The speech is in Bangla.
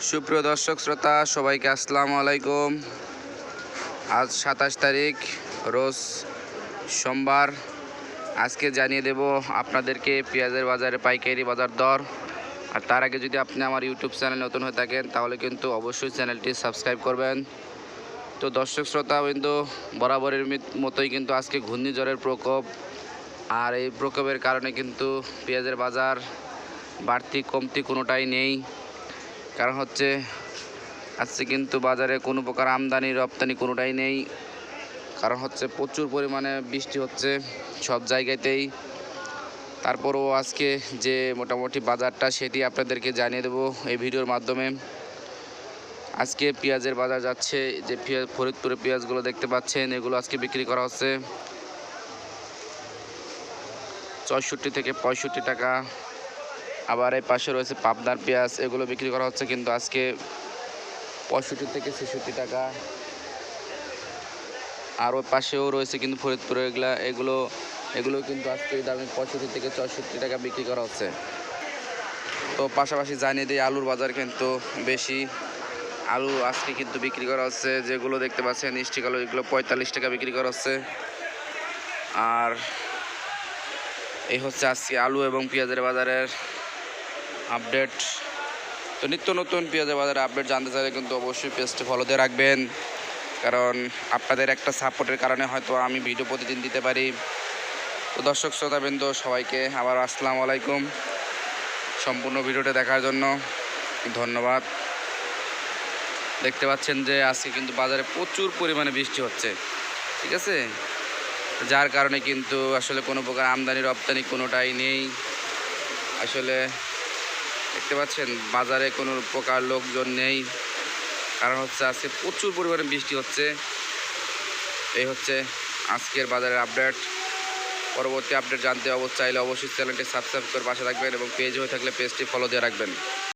সুপ্রিয় দর্শক শ্রোতা সবাইকে আসসালামু আলাইকুম। আজ 27 তারিখ, রোজ সোমবার। আজকে জানিয়ে দেব আপনাদেরকে পেঁয়াজের বাজারে পাইকারি বাজার দর। আর তার আগে যদি আপনি আমার ইউটিউব চ্যানেল নতুন হয়ে থাকেন তাহলে কিন্তু অবশ্যই চ্যানেলটি সাবস্ক্রাইব করবেন। তো দর্শক শ্রোতা কিন্তু বরাবরের মতোই কিন্তু আজকে ঘূর্ণিঝড়ের প্রকোপ, আর এই প্রকোপের কারণে কিন্তু পেঁয়াজের বাজার বাড়তি কমতি কোনোটাই নেই। কারণ হচ্ছে আজকে কিন্তু বাজারে কোনো প্রকার আমদানি রপ্তানি কোনোটাই নেই। কারণ হচ্ছে প্রচুর পরিমাণে বৃষ্টি হচ্ছে সব জায়গাতেই। তারপরও আজকে যে মোটামুটি বাজারটা সেটি আপনাদেরকে জানিয়ে দেবো এই ভিডিওর মাধ্যমে। আজকে পেঁয়াজের বাজার যাচ্ছে, যে ফরিদপুরে পেঁয়াজগুলো দেখতে পাচ্ছেন এগুলো আজকে বিক্রি করা হচ্ছে 64 থেকে 65 টাকা। আবার এই পাশে রয়েছে পাবনার পেঁয়াজ, এগুলো বিক্রি করা হচ্ছে কিন্তু আজকে 65 থেকে 66 টাকা। আর ওই পাশেও রয়েছে কিন্তু ফরিদপুরে এগুলো কিন্তু আজকে দামে 65 থেকে 64 টাকা বিক্রি করা হচ্ছে। তো পাশাপাশি জানিয়ে দিই আলুর বাজার কিন্তু বেশি। আলু আজকে কিন্তু বিক্রি করা হচ্ছে, যেগুলো দেখতে পাচ্ছেন স্টিক আলু, এগুলো 45 টাকা বিক্রি করা হচ্ছে। আর এই হচ্ছে আজকে আলু এবং পেঁয়াজের বাজারের আপডেট। তো নিত্য নতুন পেঁয়াজের বাজারের আপডেট জানতে চাইলে কিন্তু অবশ্যই পেজটি ফলো দিয়ে রাখবেন, কারণ আপনাদের একটা সাপোর্টের কারণে হয়তো আমি ভিডিও প্রতিদিন দিতে পারি। তো দর্শক শ্রোতাবৃন্দ সবাইকে আবার আসসালামু আলাইকুম। সম্পূর্ণ ভিডিওটা দেখার জন্য ধন্যবাদ। দেখতে পাচ্ছেন যে আজকে কিন্তু বাজারে প্রচুর পরিমাণে বৃষ্টি হচ্ছে, ঠিক আছে, যার কারণে কিন্তু আসলে কোনো প্রকার আমদানি রপ্তানি কোনোটাই নেই। আসলে দেখতে পাচ্ছেন বাজারে কোনো প্রকার লোকজন নেই, কারণ হচ্ছে আজকে প্রচুর পরিমাণে বৃষ্টি হচ্ছে। এই হচ্ছে আজকের বাজারের আপডেট। পরবর্তী আপডেট জানতে চাইলে অবশ্যই চ্যানেলটি সাবস্ক্রাইব করে পাশে থাকবেন এবং পেজ হয়ে থাকলে পেজটি ফলো দিয়ে রাখবেন।